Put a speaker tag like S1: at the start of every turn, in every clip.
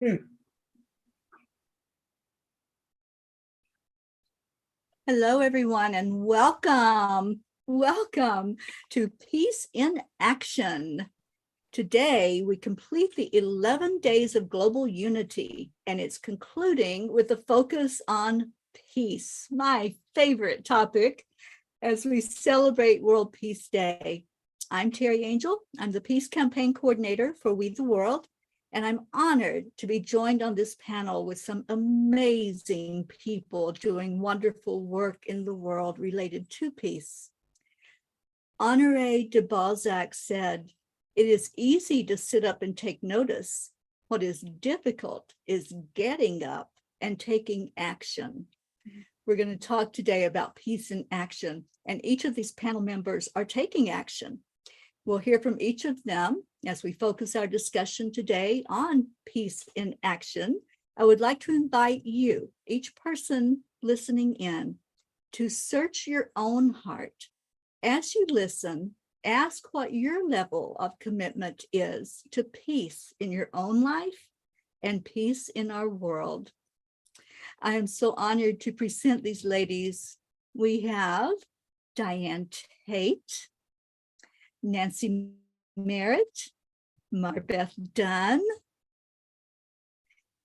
S1: Hello, everyone, and welcome. Welcome to Peace in Action. Today, we complete the 11 days of global unity, and it's concluding with a focus on peace, my favorite topic, as we celebrate World Peace Day. I'm Teri Angel. I'm the Peace Campaign Coordinator for We the World, and I'm honored to be joined on this panel with some amazing people doing wonderful work in the world related to peace. Honore de Balzac said, "It is easy to sit up and take notice. What is difficult is getting up and taking action." We're going to talk today about peace in action, and each of these panel members are taking action. We'll hear from each of them as we focus our discussion today on peace in action. I would like to invite you, each person listening in, to search your own heart. As you listen, ask what your level of commitment is to peace in your own life and peace in our world. I am so honored to present these ladies. We have Diane Tate, Nancy Merritt, MarBeth Dunn,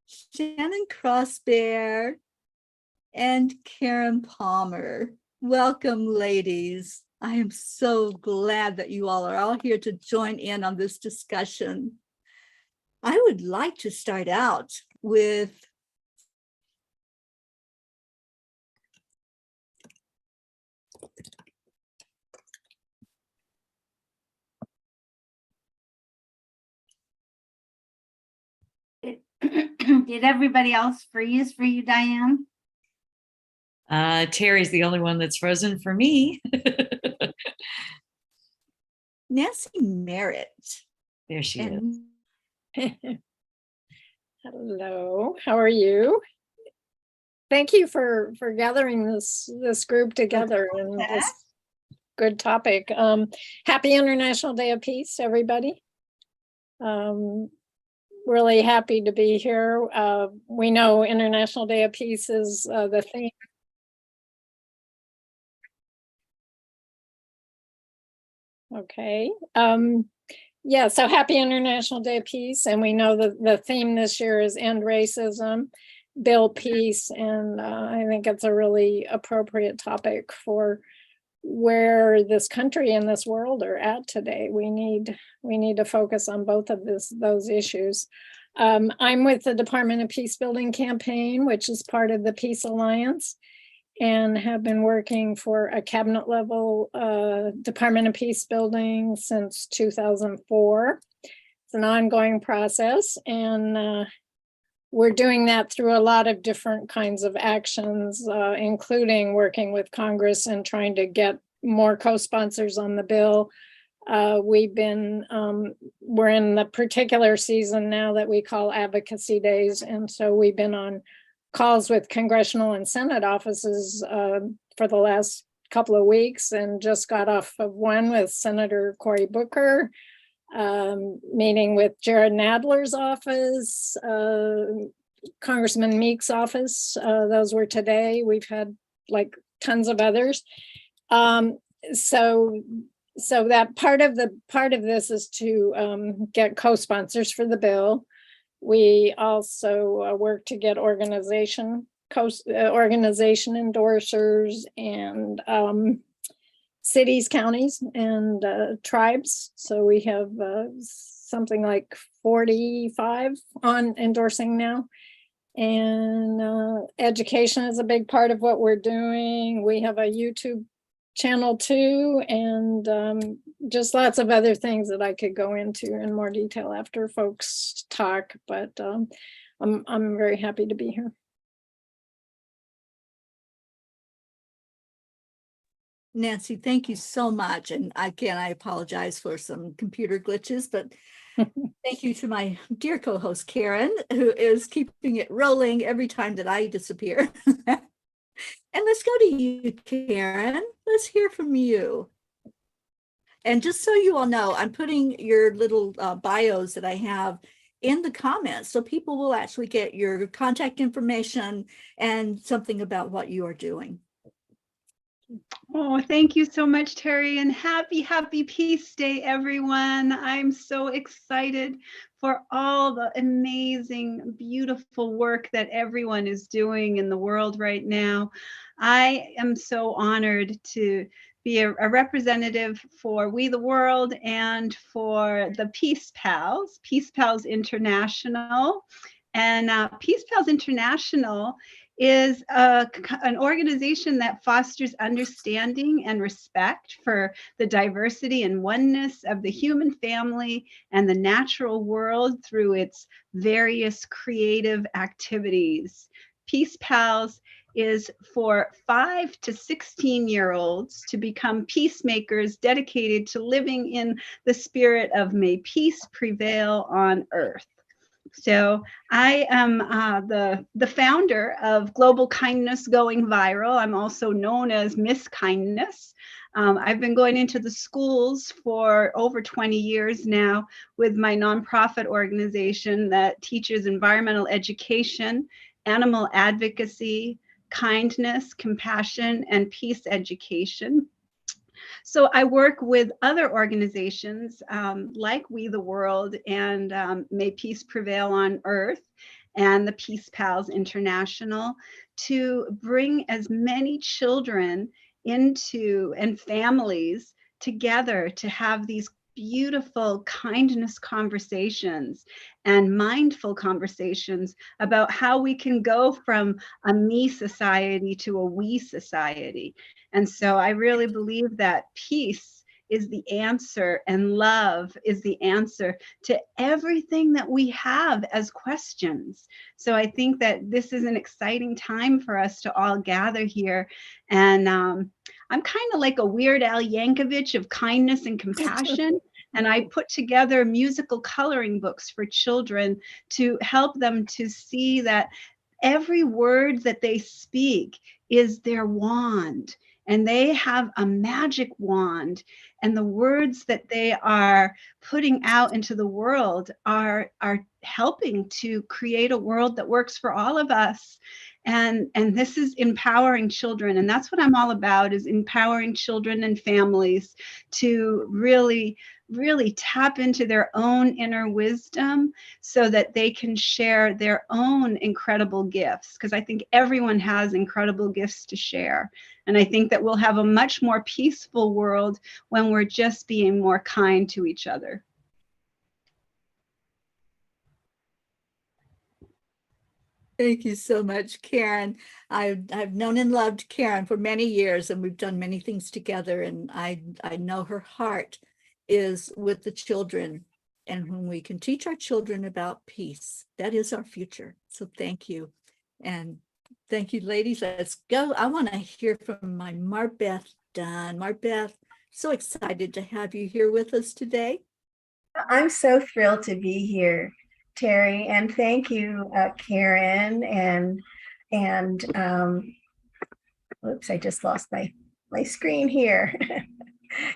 S1: Shannon Crossbear, and Karen Palmer. Welcome, ladies. I am so glad that you all are all here to join in on this discussion. I would like to start out with
S2: Did everybody else freeze for you, Diane?
S3: Teri's the only one that's frozen for me.
S1: Nancy Merritt.
S3: There she is.
S4: Hello, how are you? Thank you for gathering this group together and this good topic. Happy International Day of Peace, everybody. Really happy to be here. We know International Day of Peace is the theme. Okay. Yeah, so happy International Day of Peace. And we know that the theme this year is End Racism, Build Peace. And I think it's a really appropriate topic for where this country and this world are at today. We need to focus on both of those issues. I'm with the Department of Peacebuilding campaign, which is part of the Peace Alliance, and have been working for a cabinet level Department of Peacebuilding since 2004. It's an ongoing process, and we're doing that through a lot of different kinds of actions, including working with Congress and trying to get more co-sponsors on the bill. We're in the particular season now that we call Advocacy Days. And so we've been on calls with congressional and Senate offices for the last couple of weeks, and just got off of one with Senator Cory Booker, meeting with Jared Nadler's office, Congressman Meek's office. Those were today. We've had like tons of others. So that part of this is to get co-sponsors for the bill. We also work to get organization endorsers and cities, counties, and tribes. So we have something like 45 on endorsing now. And education is a big part of what we're doing. We have a YouTube channel too, and just lots of other things that I could go into in more detail after folks talk, but I'm very happy to be here.
S1: Nancy, thank you so much. And again, I apologize for some computer glitches, but thank you to my dear co-host, Karen, who is keeping it rolling every time that I disappear. And let's go to you, Karen. Let's hear from you. And just so you all know, I'm putting your little bios that I have in the comments so people will actually get your contact information and something about what you are doing.
S5: Oh, thank you so much, Teri, and happy Peace Day, everyone. I'm so excited for all the amazing, beautiful work that everyone is doing in the world right now. I am so honored to be a representative for We the World and for the Peace Pals International. And Peace Pals International is an organization that fosters understanding and respect for the diversity and oneness of the human family and the natural world through its various creative activities. Peace Pals is for 5 to 16-year-olds to become peacemakers dedicated to living in the spirit of may peace prevail on earth. So I am the founder of Global Kindness Going Viral. I'm also known as Miss Kindness. I've been going into the schools for over 20 years now with my nonprofit organization that teaches environmental education, animal advocacy, kindness, compassion, and peace education. So I work with other organizations like We the World and May Peace Prevail on Earth and the Peace Pals International to bring as many children into and families together to have these beautiful kindness conversations and mindful conversations about how we can go from a me society to a we society. And so I really believe that peace is the answer and love is the answer to everything that we have as questions. So I think that this is an exciting time for us to all gather here. And I'm kind of like a Weird Al Yankovic of kindness and compassion. And I put together musical coloring books for children to help them to see that every word that they speak is their wand. And they have a magic wand, and the words that they are putting out into the world are helping to create a world that works for all of us. And this is empowering children, and that's what I'm all about, is empowering children and families to really tap into their own inner wisdom so that they can share their own incredible gifts, because I think everyone has incredible gifts to share. And I think that we'll have a much more peaceful world when we're just being more kind to each other.
S1: Thank you so much, Karen. I've known and loved Karen for many years, and we've done many things together. And I know her heart is with the children. And when we can teach our children about peace, that is our future. So thank you. And thank you, ladies. Let's go. I want to hear from my MarBeth Dunn. MarBeth, so excited to have you here with us today.
S6: I'm so thrilled to be here, Teri, and thank you, Karen, and oops, I just lost my screen here.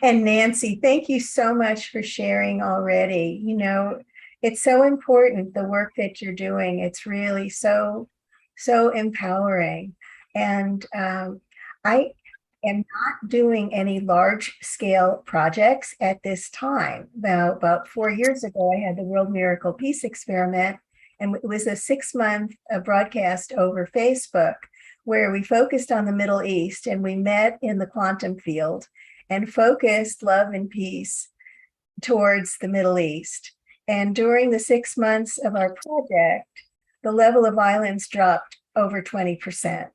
S6: And Nancy, thank you so much for sharing already. You know, it's so important, the work that you're doing. It's really so empowering. And I am not doing any large scale projects at this time. About 4 years ago, I had the World Miracle Peace Experiment, and it was a 6-month broadcast over Facebook where we focused on the Middle East, and we met in the quantum field and focused love and peace towards the Middle East. And during the 6 months of our project, the level of violence dropped over 20%.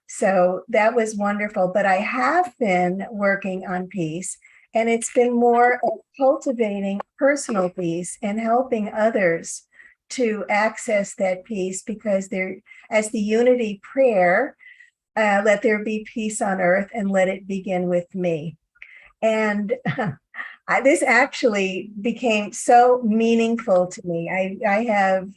S6: So that was wonderful. But I have been working on peace, and it's been more of cultivating personal peace and helping others to access that peace, because there, as the unity prayer, let there be peace on earth and let it begin with me. And this actually became so meaningful to me. I have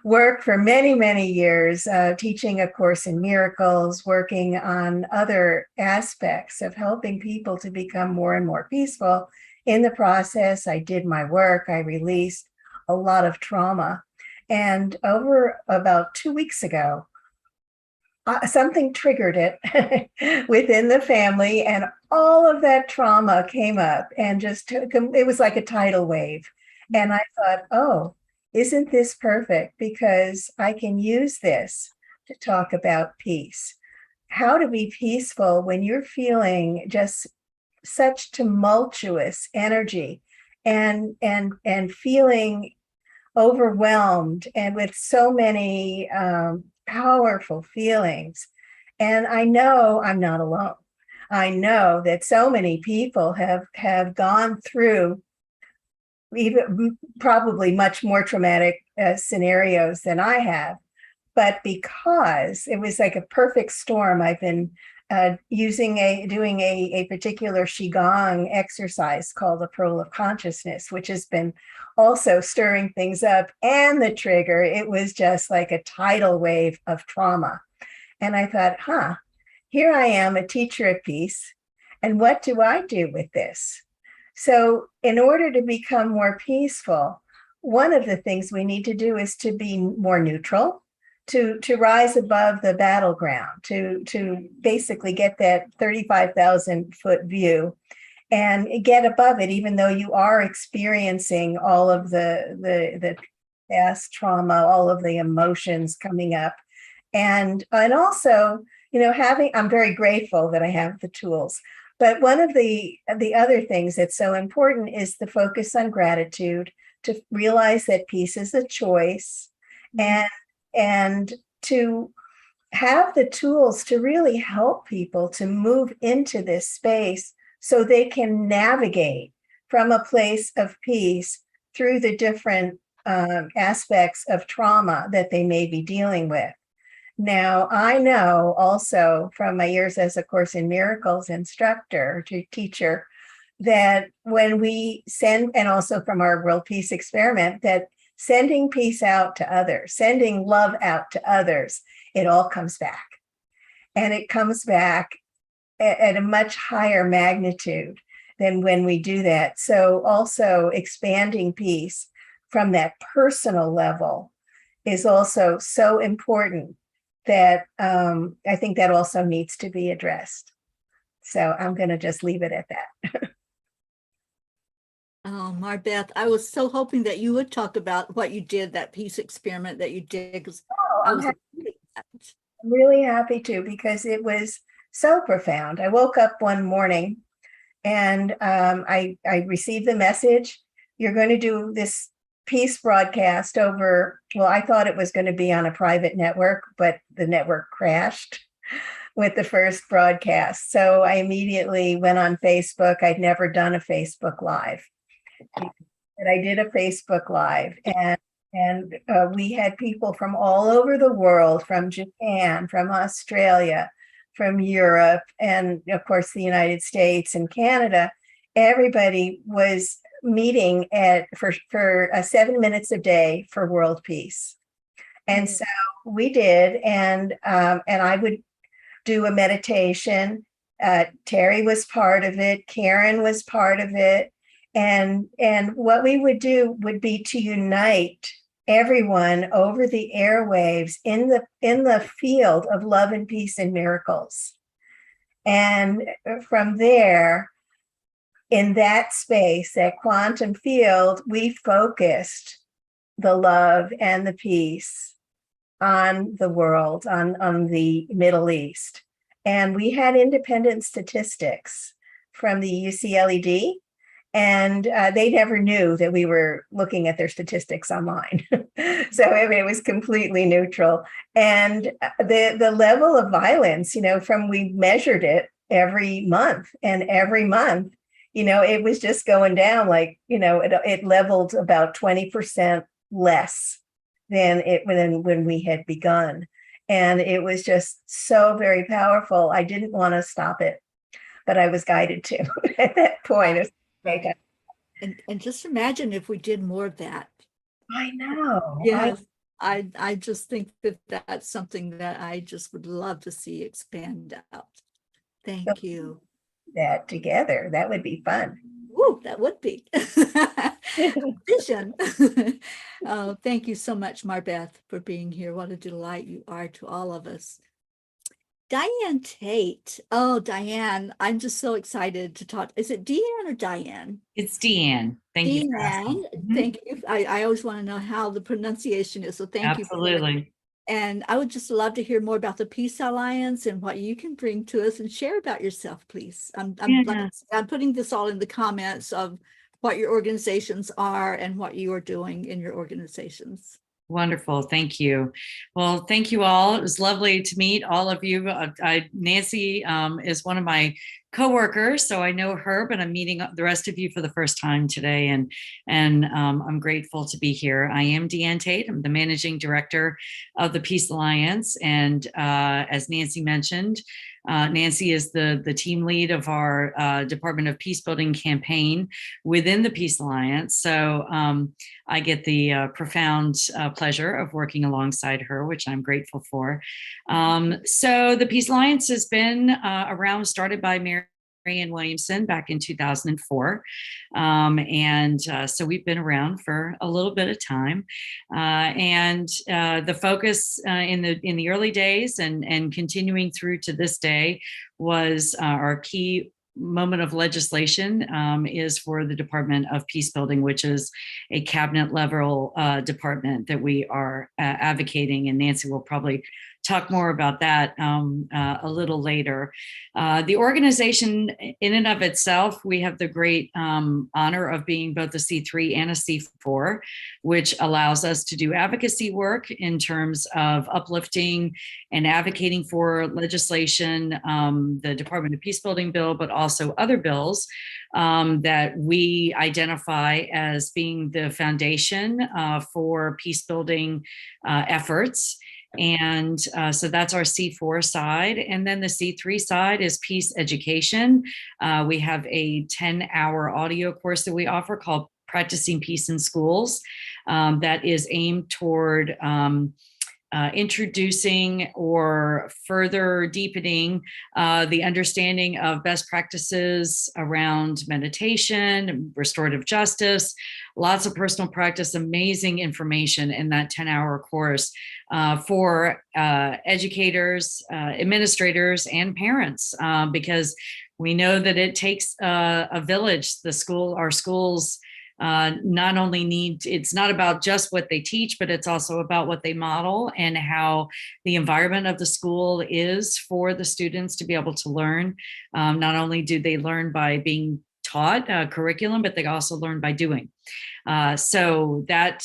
S6: worked for many years teaching A Course in Miracles, working on other aspects of helping people to become more and more peaceful. In the process, I did my work. I released a lot of trauma. And over about 2 weeks ago, something triggered it within the family, and all of that trauma came up and just it was like a tidal wave. And I thought, oh, isn't this perfect? Because I can use this to talk about peace. How to be peaceful when you're feeling just such tumultuous energy and feeling overwhelmed and with so many powerful feelings. And I know I'm not alone. I know that so many people have gone through even probably much more traumatic scenarios than I have. But because it was like a perfect storm, I've been doing a particular Qigong exercise called the Pearl of Consciousness, which has been also stirring things up. And the trigger, it was just like a tidal wave of trauma. And I thought, here I am, a teacher of peace. And what do I do with this? So in order to become more peaceful, one of the things we need to do is to be more neutral, to rise above the battleground, to basically get that 35,000 foot view and get above it, even though you are experiencing all of the past trauma, all of the emotions coming up. And also, I'm very grateful that I have the tools. But one of the other things that's so important is the focus on gratitude, to realize that peace is a choice, and to have the tools to really help people to move into this space so they can navigate from a place of peace through the different aspects of trauma that they may be dealing with. Now, I know also from my years as a Course in Miracles instructor to teacher that when we send, and also from our World Peace Experiment, that sending peace out to others, sending love out to others, it all comes back. And it comes back at a much higher magnitude than when we do that. So also expanding peace from that personal level is also so important that I think that also needs to be addressed. So I'm going to just leave it at that.
S1: Oh, MarBeth, I was so hoping that you would talk about what you did, that peace experiment that you did.
S6: I'm really happy to, because it was so profound. I woke up one morning and I received the message, you're going to do this peace broadcast over, well, I thought it was going to be on a private network, but the network crashed with the first broadcast. So I immediately went on Facebook. I'd never done a Facebook Live. And I did a Facebook Live, and we had people from all over the world, from Japan, from Australia, from Europe, and of course the United States and Canada. Everybody was meeting for 7 minutes a day for world peace. And so we did, and I would do a meditation. Teri was part of it. Karen was part of it. And what we would do would be to unite everyone over the airwaves in the field of love and peace and miracles. And from there, in that space, that quantum field, we focused the love and the peace on the world, on the Middle East. And we had independent statistics from the UCLED, and they never knew that we were looking at their statistics online. So it was completely neutral. And the level of violence, from we measured it every month, and every month, it was just going down, like, it leveled about 20% less than when we had begun. And it was just so very powerful. I didn't want to stop it, but I was guided to at that point.
S1: And just imagine if we did more of that.
S6: I know.
S1: Yes. I just think that that's something that I just would love to see expand out. Thank you.
S6: That together, that would be fun.
S1: Ooh, that would be vision. Thank you so much, MarBeth, for being here. What a delight you are to all of us. Diane Tate. Oh, Diane, I'm just so excited to talk. Is it Deanne or Diane?
S3: It's Deanne. Thank you for asking.
S1: Deanne, thank you. I always want to know how the pronunciation is, so thank you.
S3: Absolutely.
S1: And I would just love to hear more about the Peace Alliance and what you can bring to us, and share about yourself, please. I'm putting this all in the comments of what your organizations are and what you are doing in your organizations.
S3: Wonderful. Thank you. Well, thank you all. It was lovely to meet all of you. Nancy is one of my coworkers, so I know her, but I'm meeting the rest of you for the first time today, and I'm grateful to be here. I am Deanne Tate. I'm the managing director of the Peace Alliance, and as Nancy mentioned, Nancy is the team lead of our Department of Peacebuilding campaign within the Peace Alliance. So I get the profound pleasure of working alongside her, which I'm grateful for. So the Peace Alliance has been around, started by Marianne Williamson back in 2004. So we've been around for a little bit of time. The focus in the early days and continuing through to this day was our key moment of legislation is for the Department of Peacebuilding, which is a cabinet level department that we are advocating, and Nancy will probably talk more about that a little later. The organization in and of itself, we have the great honor of being both a C3 and a C4, which allows us to do advocacy work in terms of uplifting and advocating for legislation, the Department of Peacebuilding bill, but also other bills that we identify as being the foundation for peacebuilding efforts. And so that's our C4 side. And then the C3 side is peace education. We have a 10-hour audio course that we offer called Practicing Peace in Schools that is aimed toward introducing or further deepening the understanding of best practices around meditation, restorative justice, lots of personal practice, amazing information in that 10-hour course for educators, administrators, and parents, because we know that it takes a village. Our schools not only it's not about just what they teach, but it's also about what they model and how the environment of the school is for the students to be able to learn. Not only do they learn by being taught curriculum, but they also learn by doing. So that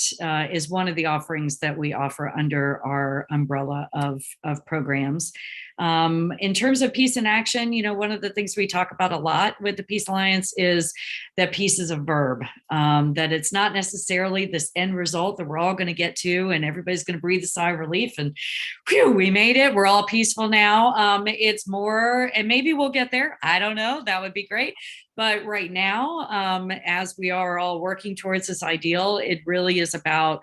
S3: is one of the offerings that we offer under our umbrella of programs. In terms of peace in action, one of the things we talk about a lot with the Peace Alliance is that peace is a verb, that it's not necessarily this end result that we're all going to get to and everybody's going to breathe a sigh of relief and whew, we made it. We're all peaceful now. It's more, and maybe we'll get there. I don't know. That would be great. But right now, as we are all working towards this ideal, it really is about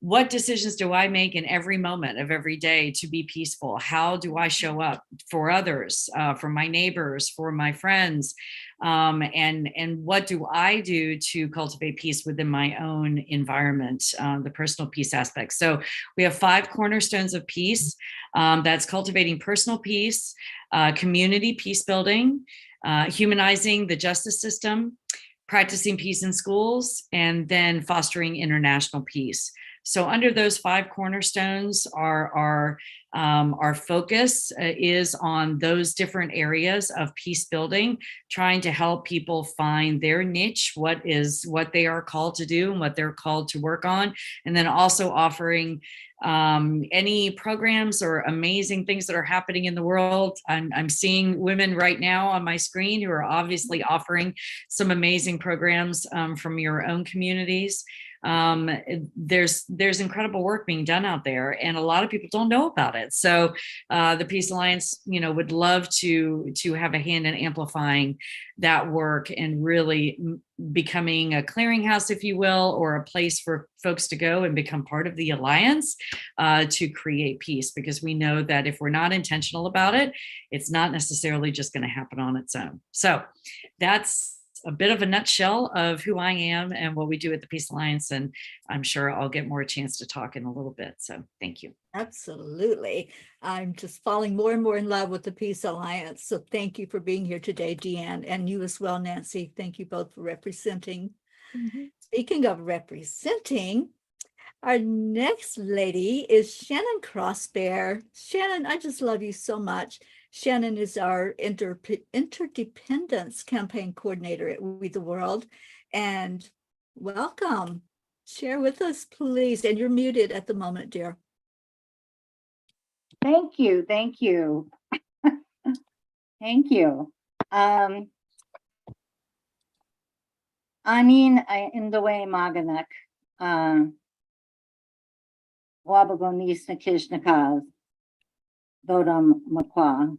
S3: what decisions do I make in every moment of every day to be peaceful? How do I show up for others, for my neighbors, for my friends? And what do I do to cultivate peace within my own environment, the personal peace aspect? So we have 5 cornerstones of peace. That's cultivating personal peace, community peace building, humanizing the justice system, practicing peace in schools, and then fostering international peace. So under those 5 cornerstones, our focus is on those different areas of peace building, trying to help people find their niche, what they are called to do and what they're called to work on, and then also offering any programs or amazing things that are happening in the world. I'm seeing women right now on my screen who are obviously offering some amazing programs from your own communities. There's incredible work being done out there, and a lot of people don't know about it. So the Peace Alliance, would love to have a hand in amplifying that work and really becoming a clearinghouse, if you will, or a place for folks to go and become part of the alliance to create peace, because we know that if we're not intentional about it, it's not necessarily just going to happen on its own. So that's a bit of a nutshell of who I am and what we do at the Peace Alliance. And I'm sure I'll get more chance to talk in a little bit. So thank you.
S1: Absolutely. I'm just falling more and more in love with the Peace Alliance. So thank you for being here today, Diane, and you as well, Nancy. Thank you both for representing. Speaking of representing, our next lady is Shannon Crossbear. Shannon, I just love you so much. Shannon is our Interdependence campaign coordinator at We the World. And welcome. Share with us, please. And you're muted at the moment, dear.
S7: Thank you. Thank you. Thank you. Anin Indaway Maganek. Wabagonis Nakishnakaz. Bodam Makwa.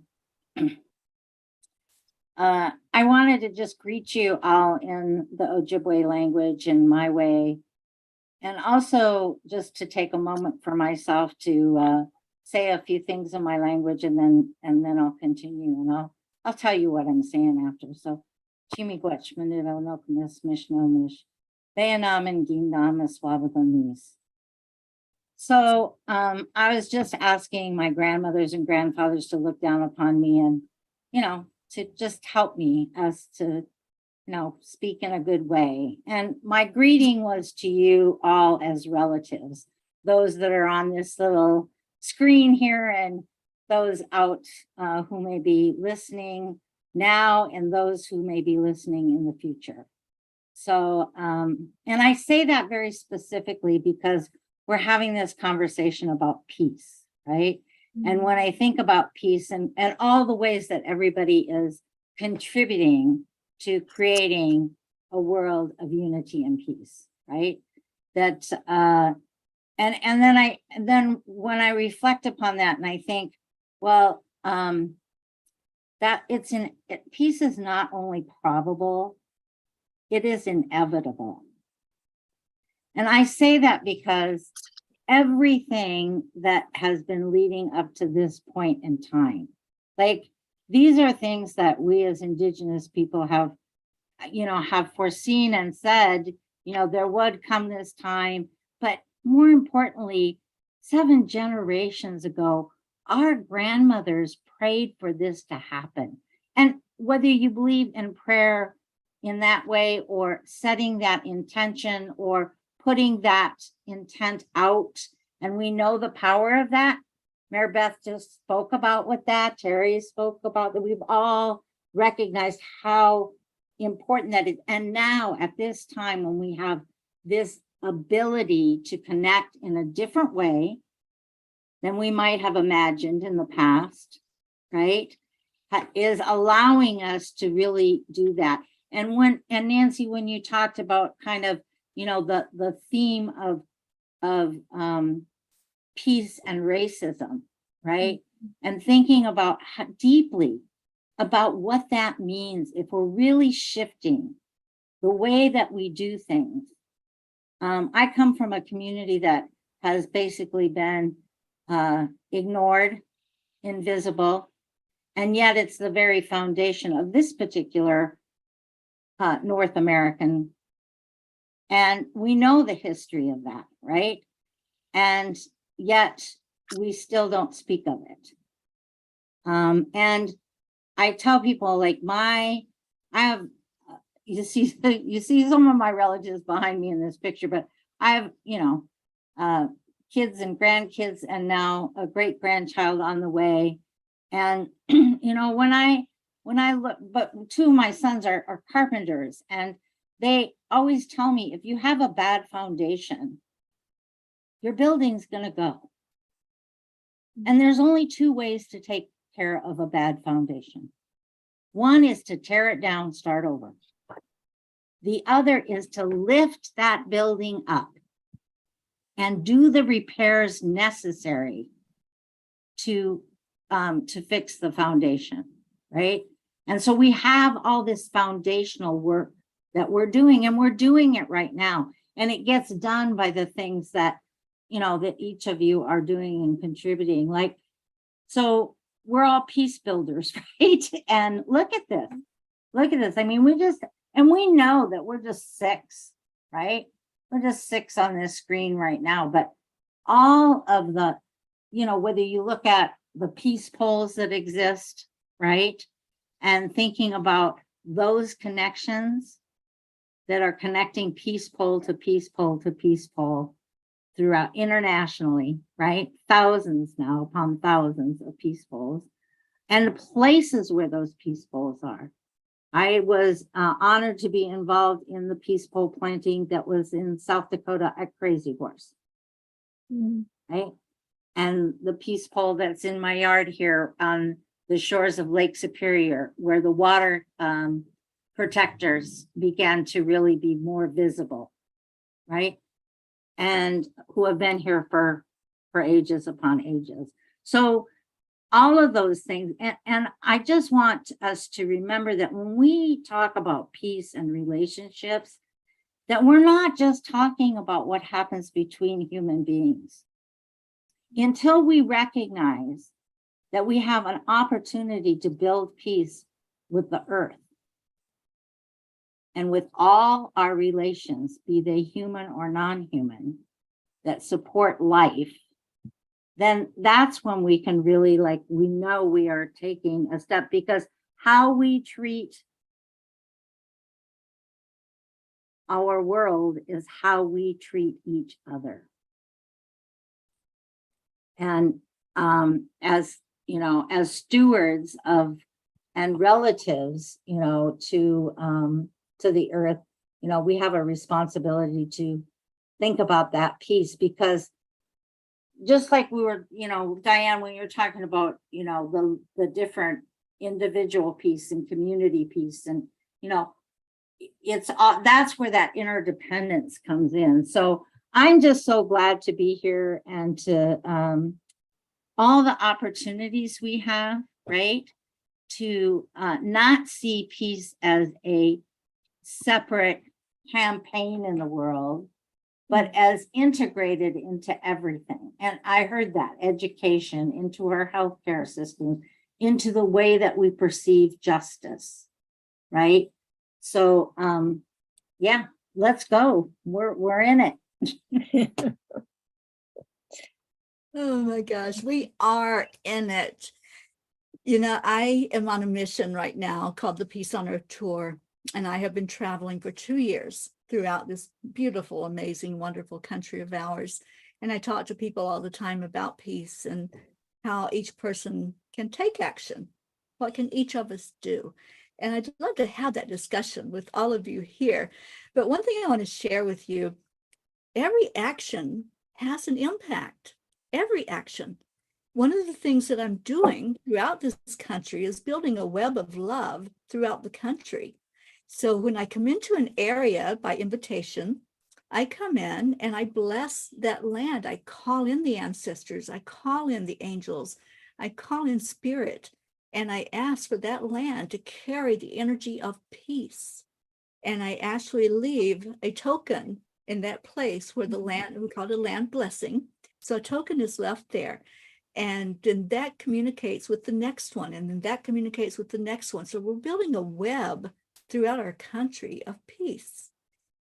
S7: I wanted to just greet you all in the Ojibwe language in my way, and also just to take a moment for myself to say a few things in my language, and then I'll continue, and I'll tell you what I'm saying after. So, Chimigwach Manilo Nokumis Mishnomish, Bayanam and Gindamis Wabagonis. So I was just asking my grandmothers and grandfathers to look down upon me and, to just help me as to, speak in a good way. And my greeting was to you all as relatives, those that are on this little screen here and those out who may be listening now and those who may be listening in the future. So, and I say that very specifically because we're having this conversation about peace, right? And when I think about peace and all the ways that everybody is contributing to creating a world of unity and peace, right? That and then when I reflect upon that and I think, well, that peace is not only probable, it is inevitable. And I say that because everything that has been leading up to this point in time, like these are things that we as Indigenous people have, have foreseen and said, there would come this time. But more importantly, 7 generations ago, our grandmothers prayed for this to happen. And whether you believe in prayer in that way or setting that intention or putting that intent out, and we know the power of that. MarBeth just spoke about what that, Teri spoke about that. We've all recognized how important that is. And now at this time when we have this ability to connect in a different way than we might have imagined in the past, right, is allowing us to really do that. And Nancy, when you talked about kind of, the theme of peace and racism, right? And thinking about deeply about what that means if we're really shifting the way that we do things. I come from a community that has basically been ignored, invisible, and yet it's the very foundation of this particular North American. And we know the history of that, right? And yet we still don't speak of it. And I tell people like you see some of my relatives behind me in this picture, but I have, kids and grandkids and now a great grandchild on the way. And, when I look, but 2 of my sons are carpenters, and they always tell me, if you have a bad foundation, your building's going to go. And there's only 2 ways to take care of a bad foundation. One is to tear it down, start over. The other is to lift that building up and do the repairs necessary to fix the foundation, right? And so we have all this foundational work that we're doing, and we're doing it right now. And it gets done by the things that, that each of you are doing and contributing. Like, so we're all peace builders, right? And look at this. I mean, we just And we know that we're just 6, right? We're just 6 on this screen right now, but all of the, whether you look at the peace poles that exist, right? And thinking about those connections that are connecting peace pole to peace pole to peace pole throughout internationally, right? Thousands now upon thousands of peace poles, and the places where those peace poles are. I was honored to be involved in the peace pole planting that was in South Dakota at Crazy Horse, right? And the peace pole that's in my yard here on the shores of Lake Superior, where the water protectors began to really be more visible, right? And who have been here for ages upon ages. So all of those things. And I just want us to remember that when we talk about peace and relationships, that we're not just talking about what happens between human beings. Until we recognize that we have an opportunity to build peace with the earth and with all our relations, be they human or non-human, that support life, then that's when we can really, we know we are taking a step, because how we treat our world is how we treat each other. And as stewards of and relatives, to the earth, we have a responsibility to think about that piece, because just like we were, Diane, when you're talking about, the different individual piece and community piece, and, it's that's where that interdependence comes in. So I'm just so glad to be here, and to all the opportunities we have, right? To not see peace as a separate campaign in the world, but as integrated into everything. And I heard that education, into our healthcare system, into the way that we perceive justice, right? So, yeah, let's go. We're in it.
S1: Oh my gosh, we are in it. I am on a mission right now called the Peace on Earth Tour, and I have been traveling for 2 years throughout this beautiful, amazing, wonderful country of ours. And I talk to people all the time about peace and how each person can take action. What can each of us do? And I'd love to have that discussion with all of you here. But one thing I want to share with you, every action has an impact. Every action. One of the things that I'm doing throughout this country is building a web of love throughout the country. So when I come into an area by invitation, I come in and I bless that land. I call in the ancestors. I call in the angels. I call in spirit. And I ask for that land to carry the energy of peace. And I actually leave a token in that place where the land, we call it a land blessing. So a token is left there. And then that communicates with the next one. And then that communicates with the next one. So we're building a web throughout our country of peace.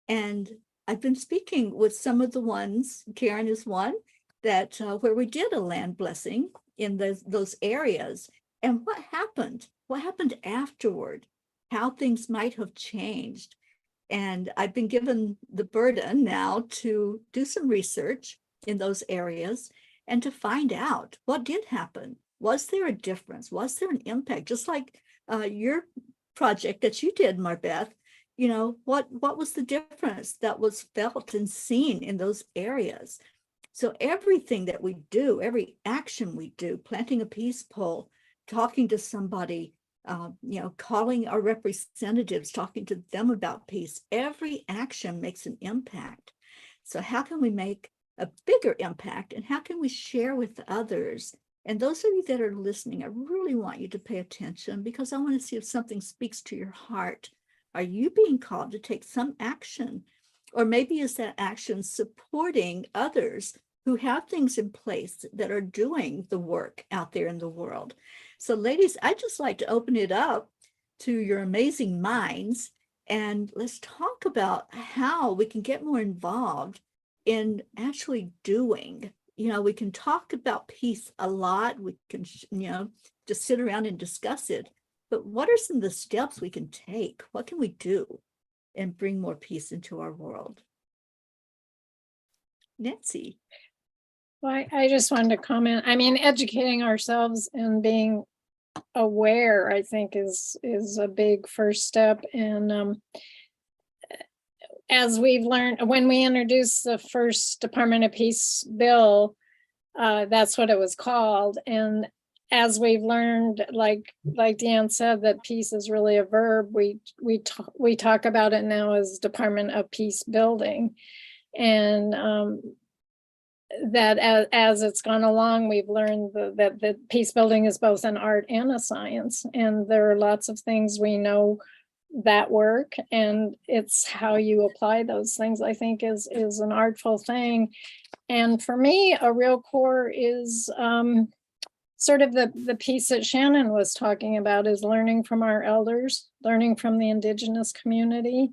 S1: And I've been speaking with some of the ones, Karen is one, that where we did a land blessing in those areas. And what happened? What happened afterward? How things might have changed. And I've been given the burden now to do some research in those areas and to find out what did happen. Was there a difference? Was there an impact? Just like your project that you did, MarBeth, what was the difference that was felt and seen in those areas? So everything that we do, every action we do, planting a peace pole, talking to somebody, calling our representatives, talking to them about peace, every action makes an impact. So how can we make a bigger impact, and how can we share with others? And those of you that are listening, I really want you to pay attention, because I want to see if something speaks to your heart. Are you being called to take some action? Or maybe is that action supporting others who have things in place that are doing the work out there in the world? So ladies, I'd just like to open it up to your amazing minds And let's talk about how we can get more involved in actually doing. You know, we can talk about peace a lot. We can, you know, just sit around and discuss it. But what are some of the steps we can take? What can we do and bring more peace into our world? Nancy.
S4: Well, I just wanted to comment. I mean, educating ourselves and being aware, I think, is a big first step. And as we've learned, when we introduced the first Department of Peace bill, that's what it was called. And as we've learned, like Diane said, that peace is really a verb. We talk about it now as Department of Peacebuilding, and that as it's gone along, we've learned that peace building is both an art and a science, and there are lots of things we know that work, and it's how you apply those things, I think, is an artful thing. And for me, a real core is sort of the piece that Shannon was talking about, is learning from our elders, learning from the Indigenous community,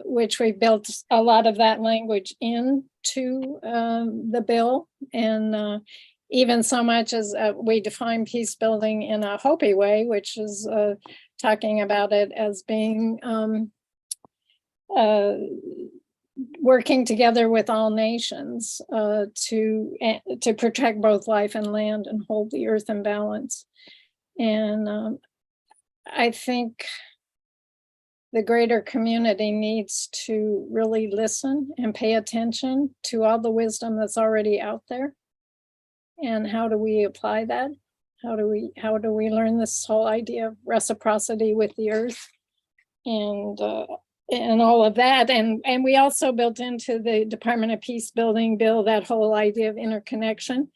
S4: which we built a lot of that language into the bill. And even so much as we define peace building in a Hopi way, which is talking about it as being working together with all nations to protect both life and land and hold the earth in balance. And I think the greater community needs to really listen and pay attention to all the wisdom that's already out there. And how do we apply that? How do we learn this whole idea of reciprocity with the earth and all of that? And we also built into the Department of Peacebuilding bill that whole idea of interconnection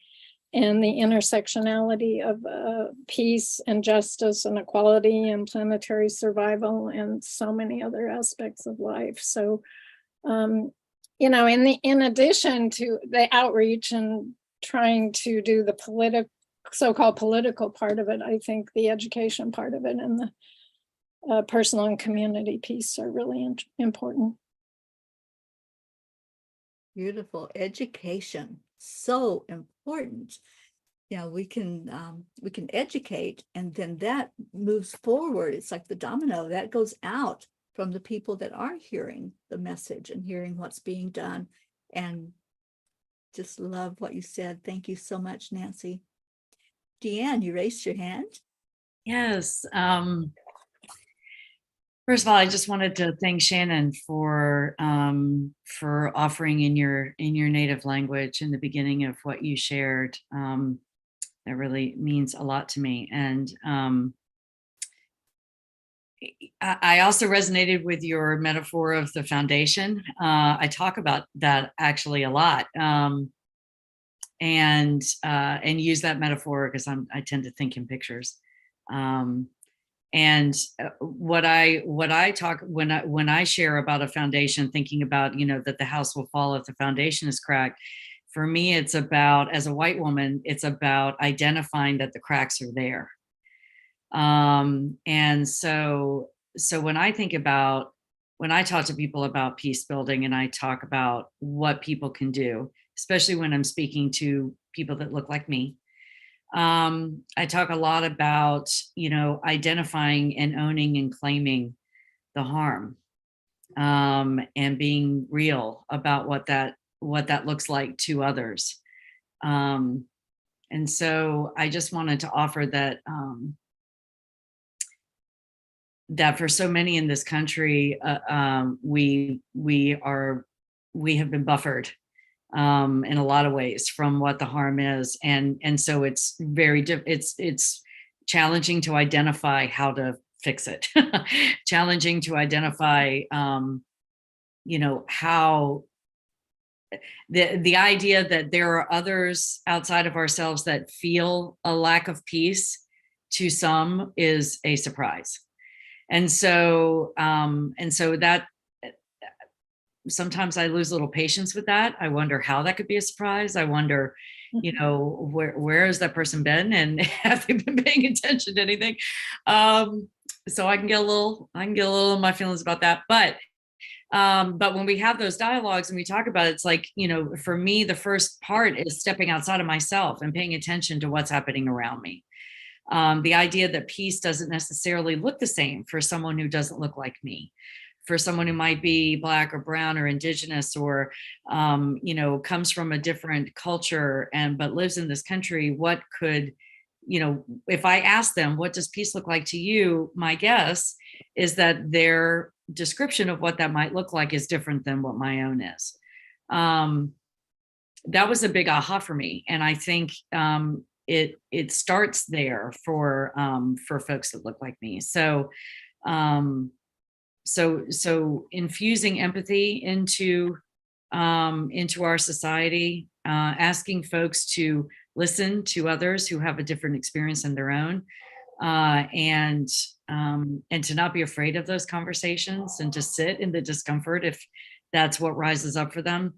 S4: and the intersectionality of peace and justice and equality and planetary survival and so many other aspects of life. So, you know, in addition to the outreach and trying to do the so-called political part of it, I think the education part of it and the personal and community piece are really important.
S1: Beautiful. Education, so important. You know, we can educate, and then that moves forward. It's like the domino that goes out from the people that are hearing the message and hearing what's being done. And just love what you said. Thank you so much, Nancy. Diane, you raised your hand.
S3: Yes. First of all, I just wanted to thank Shannon for offering in your native language in the beginning of what you shared. That really means a lot to me. And I also resonated with your metaphor of the foundation. I talk about that actually a lot, and use that metaphor because I tend to think in pictures. And when I share about a foundation, thinking about, you know, that the house will fall if the foundation is cracked. For me, it's about, as a white woman, it's about identifying that the cracks are there. And so when I talk to people about peace building and I talk about what people can do, especially when I'm speaking to people that look like me, I talk a lot about, you know, identifying and owning and claiming the harm, and being real about what that looks like to others. And so I just wanted to offer that, that for so many in this country, we have been buffered in a lot of ways from what the harm is, and so it's it's challenging to identify how to fix it, challenging to identify, you know, how the idea that there are others outside of ourselves that feel a lack of peace to some is a surprise. And so that sometimes I lose a little patience with that. I wonder how that could be a surprise. I wonder, you know, where has that person been, and have they been paying attention to anything? so I can get a little in my feelings about that. But when we have those dialogues and we talk about it, it's like, for me, the first part is stepping outside of myself and paying attention to what's happening around me. The idea that peace doesn't necessarily look the same for someone who doesn't look like me, for someone who might be Black or brown or indigenous or, comes from a different culture but lives in this country. What could, if I ask them, what does peace look like to you? My guess is that their description of what that might look like is different than what my own is. That was a big aha for me. And I think it starts there for folks that look like me. So infusing empathy into our society, asking folks to listen to others who have a different experience than their own, and to not be afraid of those conversations and to sit in the discomfort if that's what rises up for them,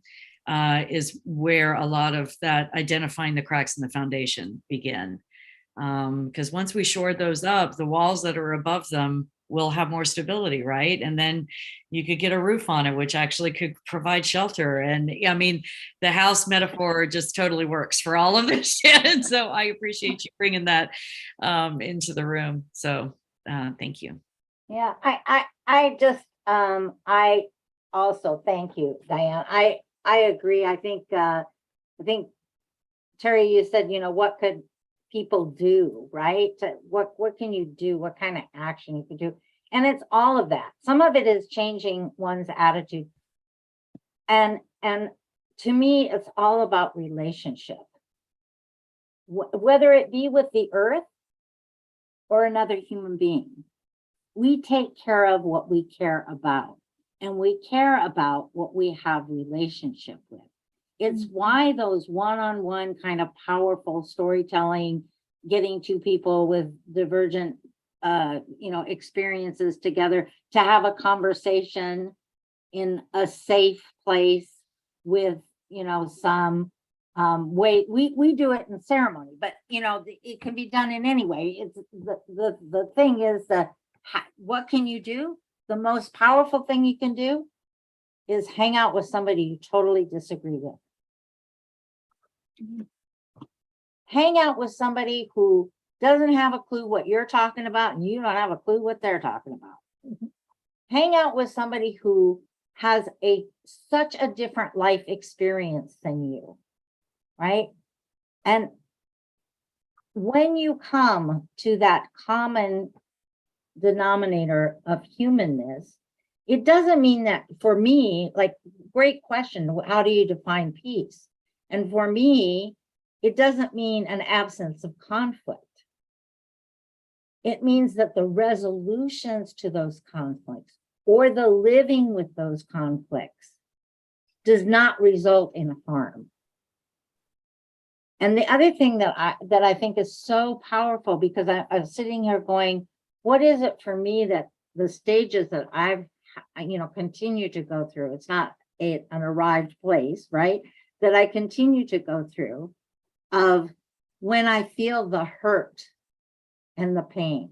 S3: is where a lot of that identifying the cracks in the foundation begin. Because once we shore those up, the walls that are above them will have more stability, right? And then you could get a roof on it, which actually could provide shelter. And I mean, the house metaphor just totally works for all of this, Shannon. So I appreciate you bringing that into the room. So thank you.
S7: Yeah, I also thank you, Diane. I agree. I think Teri, you said, what could people do, right? What can you do? What kind of action you can do? And it's all of that. Some of it is changing one's attitude. And to me, it's all about relationship. Whether it be with the earth or another human being, we take care of what we care about, and we care about what we have relationship with. It's why those one-on-one kind of powerful storytelling, getting two people with divergent, experiences together to have a conversation in a safe place with, some way. We do it in ceremony, but it can be done in any way. It's the thing is that what can you do? The most powerful thing you can do is hang out with somebody you totally disagree with. Hang out with somebody who doesn't have a clue what you're talking about, and you don't have a clue what they're talking about. Hang out with somebody who has such a different life experience than you, right? And when you come to that common denominator of humanness, it doesn't mean that, for me, like, great question, how do you define peace? And for me, it doesn't mean an absence of conflict. It means that the resolutions to those conflicts or the living with those conflicts does not result in harm. And the other thing that I think is so powerful, because I was sitting here going, what is it for me that the stages that I've continue to go through, it's not an arrived place, right? That I continue to go through, of when I feel the hurt and the pain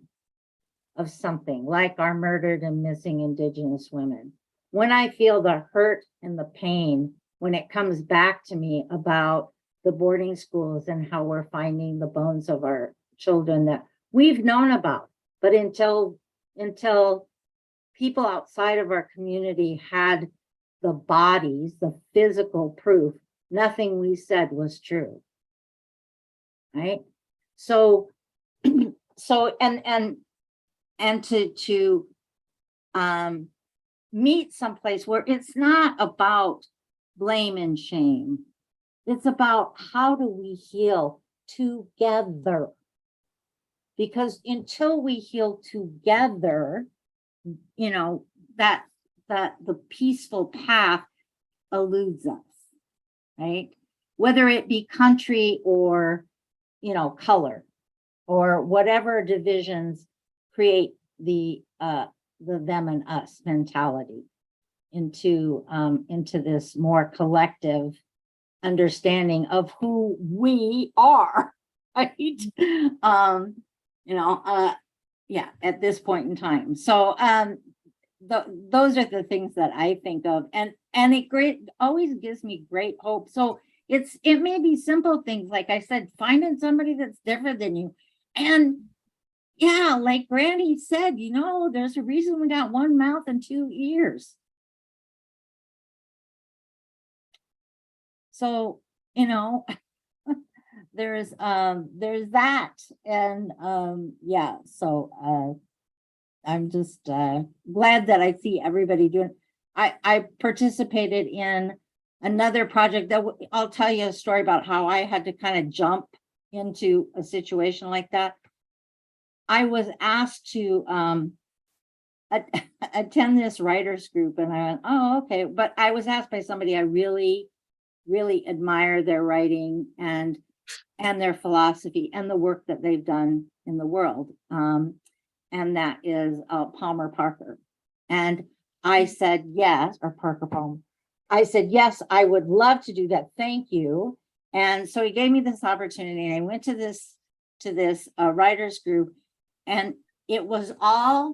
S7: of something like our murdered and missing Indigenous women. When I feel the hurt and the pain, when it comes back to me about the boarding schools and how we're finding the bones of our children that we've known about, but until people outside of our community had the bodies, the physical proof, nothing we said was true. Right? So and to meet someplace where it's not about blame and shame. It's about how do we heal together? Because until we heal together, that the peaceful path eludes us, right? Whether it be country or color, or whatever divisions create the them and us mentality into this more collective understanding of who we are, right? yeah, at this point in time. So those are the things that I think of, and it always gives me great hope. So it may be simple things, like I said, finding somebody that's different than you. And yeah, like Granny said, there's a reason we got one mouth and two ears. So, there's that. And yeah, so I'm just glad that I see everybody doing. I participated in another project that I'll tell you a story about how I had to kind of jump into a situation like that. I was asked to attend this writers group, and I went, oh, okay. But I was asked by somebody I really, really admire their writing and their philosophy and the work that they've done in the world. And that is Palmer Parker. And I said, yes, or Parker Palmer. I said, yes, I would love to do that. Thank you. And so he gave me this opportunity, and I went to this writers group, and it was all,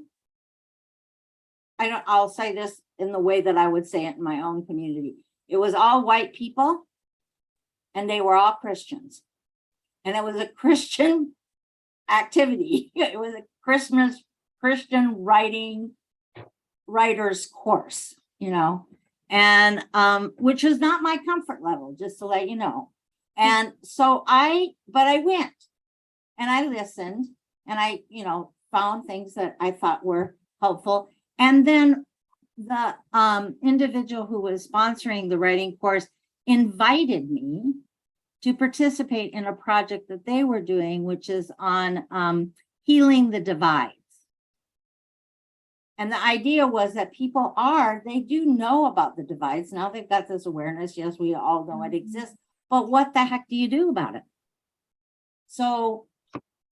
S7: I'll say this in the way that I would say it in my own community. It was all white people, and they were all Christians. And it was a Christian activity. It was a Christian writers course, and which was not my comfort level, just to let you know. And so I went and I listened, and I, found things that I thought were helpful. And then the individual who was sponsoring the writing course invited me to participate in a project that they were doing, which is on healing the divides. And the idea was that they do know about the divides. Now they've got this awareness. Yes, we all know it exists, but what the heck do you do about it? So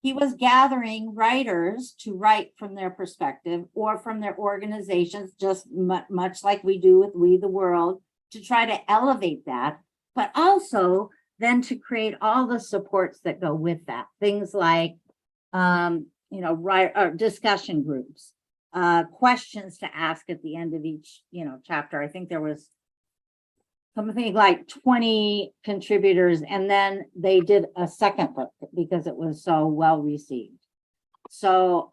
S7: he was gathering writers to write from their perspective or from their organizations, just much like we do with We the World, to try to elevate that, but also then to create all the supports that go with that. Things like, discussion groups, questions to ask at the end of each, chapter. I think there was something like 20 contributors, and then they did a second book because it was so well received. So,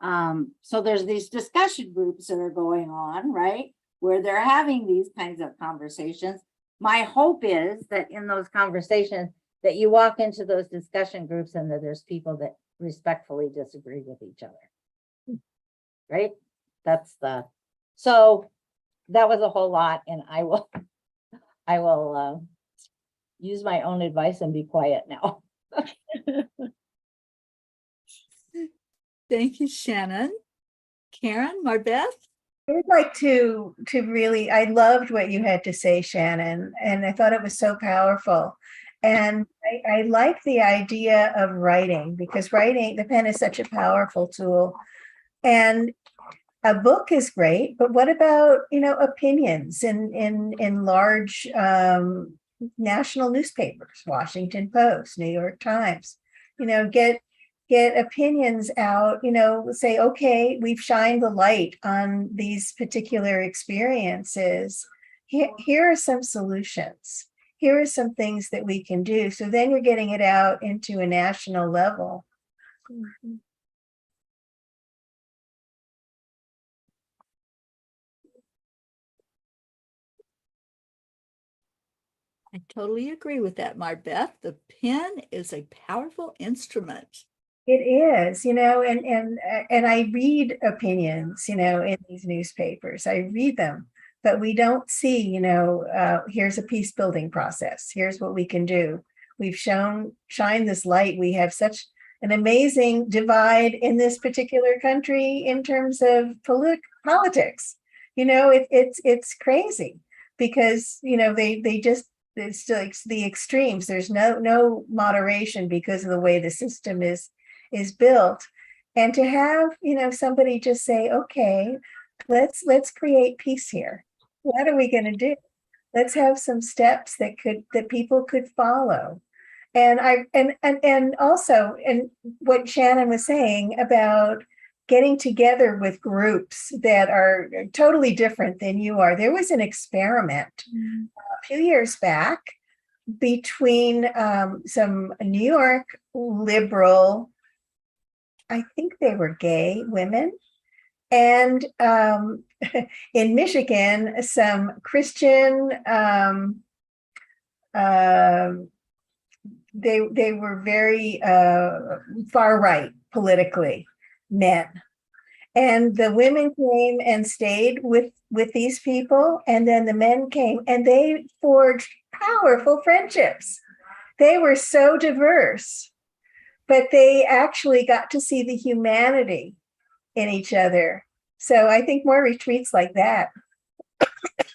S7: so there's these discussion groups that are going on, right, where they're having these kinds of conversations. My hope is that in those conversations that you walk into those discussion groups and that there's people that respectfully disagree with each other, right? So that was a whole lot, and I will use my own advice and be quiet now.
S1: Thank you, Shannon. Karen, MarBeth?
S6: I would like to really, I loved what you had to say, Shannon, and I thought it was so powerful. And I like the idea of writing, because writing, the pen is such a powerful tool. And a book is great, but what about, opinions in large national newspapers, Washington Post, New York Times, get opinions out, say, okay, we've shined the light on these particular experiences. Here are some solutions. Here are some things that we can do. So then you're getting it out into a national level. Mm-hmm.
S1: I totally agree with that, MarBeth. The pen is a powerful instrument.
S6: It is, and I read opinions, in these newspapers. I read them, but we don't see, here's a peace building process. Here's what we can do. We've shined this light. We have such an amazing divide in this particular country in terms of politics. It's crazy because, they just, it's like the extremes. There's no moderation because of the way the system is built. And to have, somebody just say, okay, let's create peace here. What are we going to do? Let's have some steps that people could follow. And also, and what Shannon was saying about getting together with groups that are totally different than you are. There was an experiment a few years back between some New York liberal, I think they were gay women, and in Michigan, some Christian, they were very far right politically, men. And the women came and stayed with these people, and then the men came and they forged powerful friendships. They were so diverse, but they actually got to see the humanity in each other. So I think more retreats like that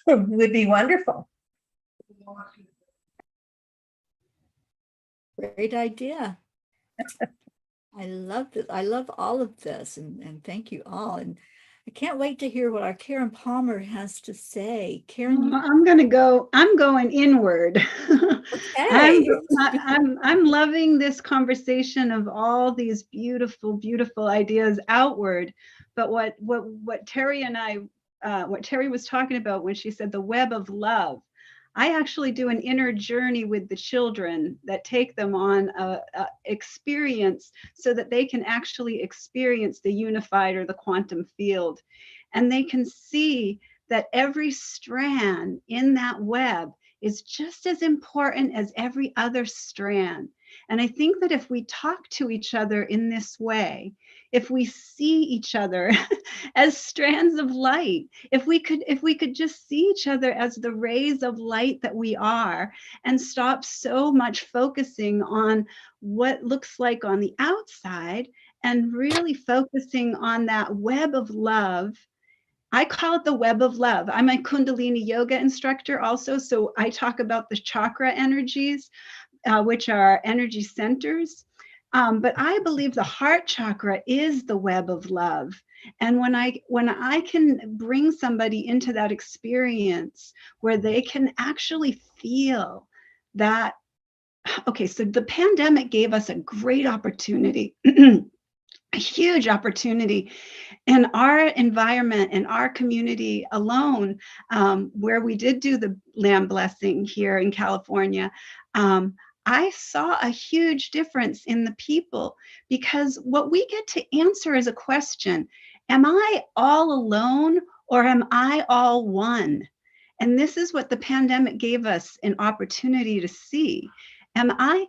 S6: would be wonderful.
S1: Great idea. I love it. I love all of this, and thank you all. And I can't wait to hear what our Karen Palmer has to say. Karen,
S5: I'm going inward.
S1: okay.
S5: I'm loving this conversation of all these beautiful, beautiful ideas outward. But what Teri and I, what Teri was talking about when she said the web of love, I actually do an inner journey with the children that take them on a experience so that they can actually experience the unified or the quantum field. And they can see that every strand in that web is just as important as every other strand. And I think that if we talk to each other in this way, if we see each other as strands of light, if we could just see each other as the rays of light that we are, and stop so much focusing on what looks like on the outside and really focusing on that web of love. I call it the web of love. I'm a Kundalini yoga instructor also, so I talk about the chakra energies, which are energy centers. But I believe the heart chakra is the web of love. And when I can bring somebody into that experience where they can actually feel that, okay, so the pandemic gave us a great opportunity, a huge opportunity in our environment, in our community alone, where we did do the land blessing here in California. I saw a huge difference in the people, because what we get to answer is a question: am I all alone or am I all one? And this is what the pandemic gave us an opportunity to see. Am I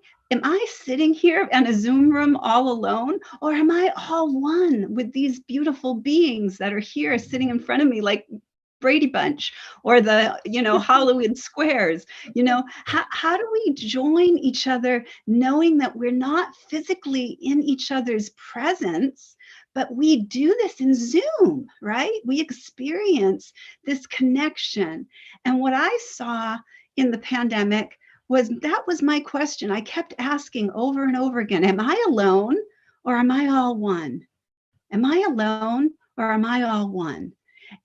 S5: sitting here in a Zoom room all alone, or am I all one with these beautiful beings that are here sitting in front of me, like Brady Bunch or the, Hollywood squares? How do we join each other, knowing that we're not physically in each other's presence, but we do this in Zoom, right? We experience this connection. And what I saw in the pandemic that was my question. I kept asking over and over again, am I alone or am I all one? Am I alone or am I all one?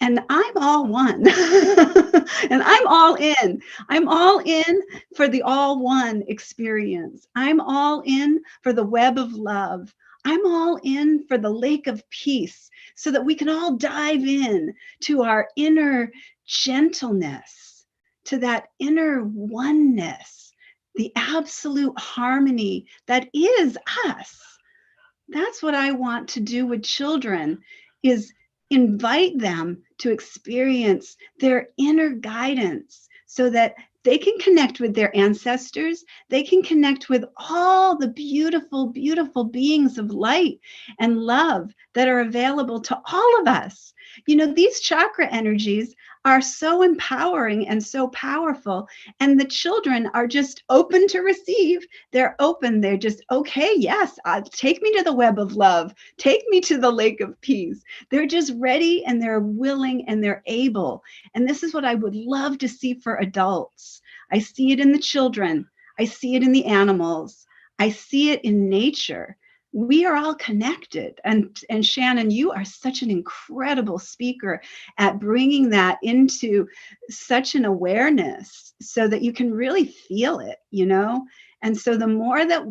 S5: And I'm all one. And I'm all in. I'm all in for the all one experience. I'm all in for the web of love. I'm all in for the lake of peace, so that we can all dive in to our inner gentleness, to that inner oneness, the absolute harmony that is us. That's what I want to do with children, is invite them to experience their inner guidance, so that they can connect with their ancestors. They can connect with all the beautiful, beautiful beings of light and love that are available to all of us. These chakra energies are so empowering and so powerful, and the children are just open to receive. They're open. They're just, okay, yes, take me to the web of love. Take me to the lake of peace. They're just ready, and they're willing, and they're able. And this is what I would love to see for adults. I see it in the children. I see it in the animals. I see it in nature. We are all connected. And Shannon, you are such an incredible speaker at bringing that into such an awareness, so that you can really feel it, And so the more that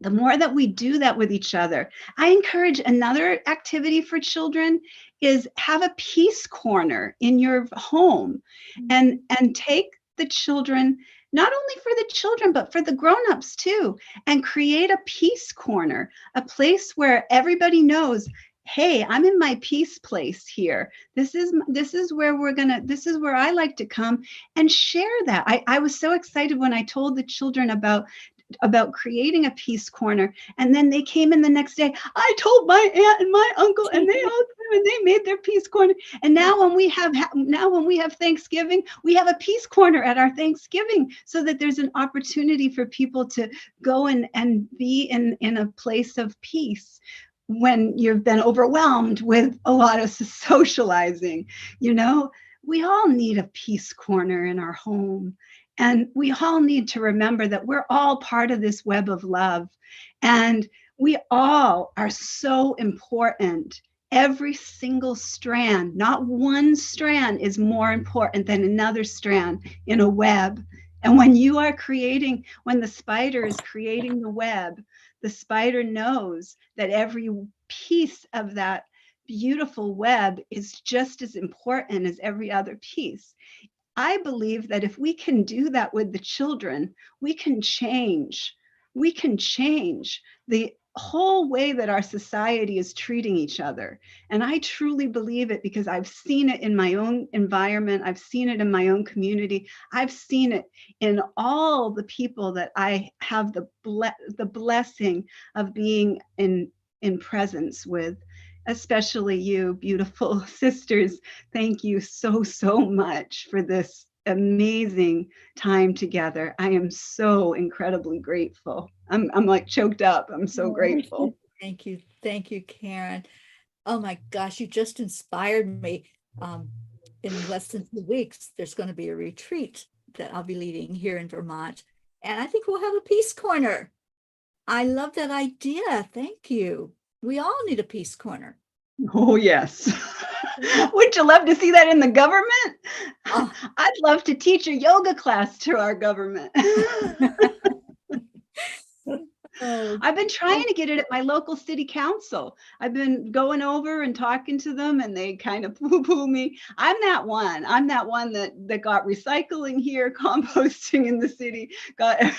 S5: the more that we do that with each other. I encourage another activity for children is have a peace corner in your home, and take the children, not only for the children, but for the grown-ups too, and create a peace corner, a place where everybody knows, hey, I'm in my peace place here. This is where this is where I like to come and share that. I was so excited when I told the children about creating a peace corner, and then they came in the next day. I told my aunt and my uncle, and they all came and they made their peace corner. And now when we have Thanksgiving, we have a peace corner at our Thanksgiving, so that there's an opportunity for people to go and be in a place of peace when you've been overwhelmed with a lot of socializing. We all need a peace corner in our home. And we all need to remember that we're all part of this web of love. And we all are so important. Every single strand, not one strand is more important than another strand in a web. And when the spider is creating the web, the spider knows that every piece of that beautiful web is just as important as every other piece. I believe that if we can do that with the children, we can change the whole way that our society is treating each other. And I truly believe it, because I've seen it in my own environment. I've seen it in my own community. I've seen it in all the people that I have the blessing of being in presence with. Especially you, beautiful sisters. Thank you so, so much for this amazing time together. I am so incredibly grateful. I'm like choked up. I'm so grateful.
S1: Thank you. Thank you, Karen. Oh my gosh, you just inspired me. In less than 2 weeks, there's going to be a retreat that I'll be leading here in Vermont. And I think we'll have a peace corner. I love that idea. Thank you. We all need a peace corner.
S5: Oh, yes. Would you love to see that in the government?
S1: Oh.
S5: I'd love to teach a yoga class to our government. I've been trying to get it at my local city council. I've been going over and talking to them, and they kind of poo-poo me. I'm that one that got recycling here, composting in the city.
S1: Yeah,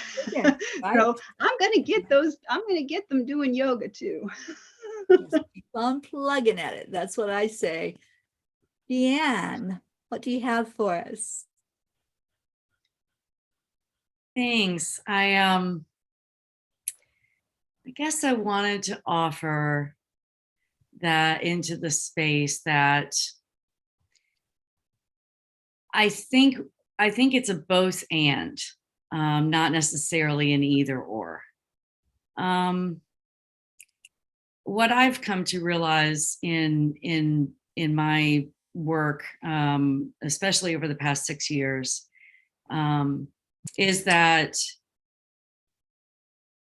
S1: right.
S5: So I'm going to get them doing yoga too.
S1: Just keep on plugging at it. That's what I say. Diane, what do you have for us?
S3: Thanks. I guess I wanted to offer that into the space that I think it's a both and, not necessarily an either or. What I've come to realize in my work, especially over the past 6 years, is that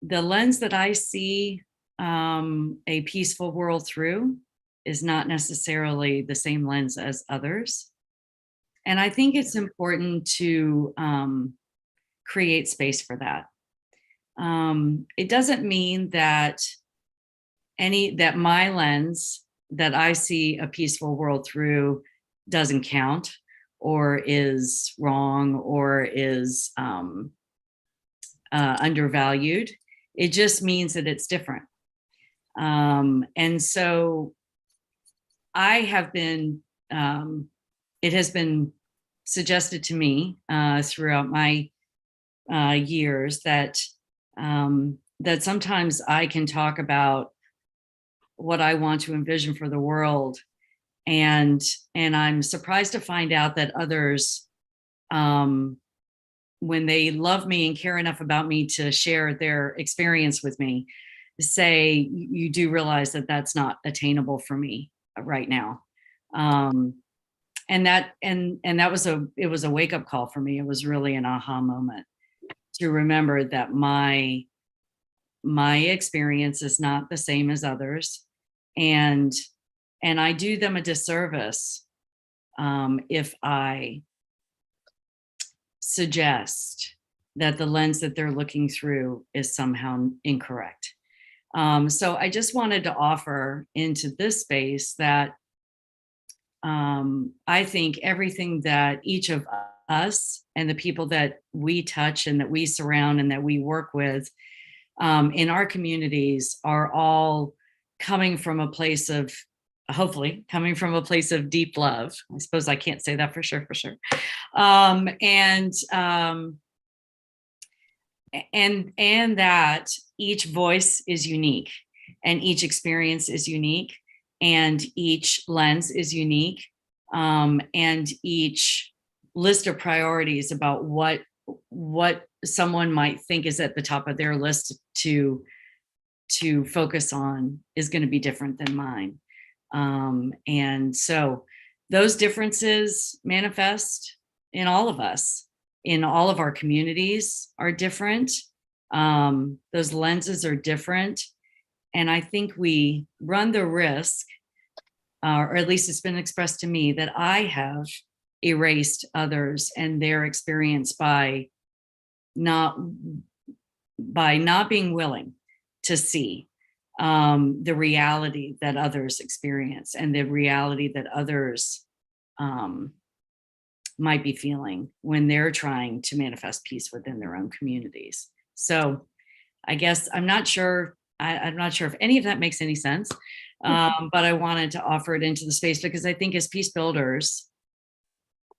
S3: the lens that I see a peaceful world through is not necessarily the same lens as others. And I think it's important to create space for that. It doesn't mean that my lens that I see a peaceful world through doesn't count or is wrong or is undervalued. It just means that it's different. And so I have been, it has been suggested to me throughout my years that sometimes I can talk about what I want to envision for the world. And I'm surprised to find out that others, when they love me and care enough about me to share their experience with me, say, you do realize that that's not attainable for me right now. And that was a wake-up call for me. It was really an aha moment to remember that my experience is not the same as others. And I do them a disservice if I suggest that the lens that they're looking through is somehow incorrect. So I just wanted to offer into this space that I think everything that each of us and the people that we touch and that we surround and that we work with in our communities are all coming from a place of, hopefully coming from a place of deep love. I suppose I can't say that for sure. And that each voice is unique and each experience is unique and each lens is unique, and each list of priorities about what someone might think is at the top of their list to focus on is going to be different than mine. And so those differences manifest in all of us, in all of our communities are different. Those lenses are different. And I think we run the risk, or at least it's been expressed to me, that I have erased others and their experience by not being willing to see the reality that others experience and the reality that others might be feeling when they're trying to manifest peace within their own communities. So I guess I'm not sure if any of that makes any sense, but I wanted to offer it into the space because I think as peace builders,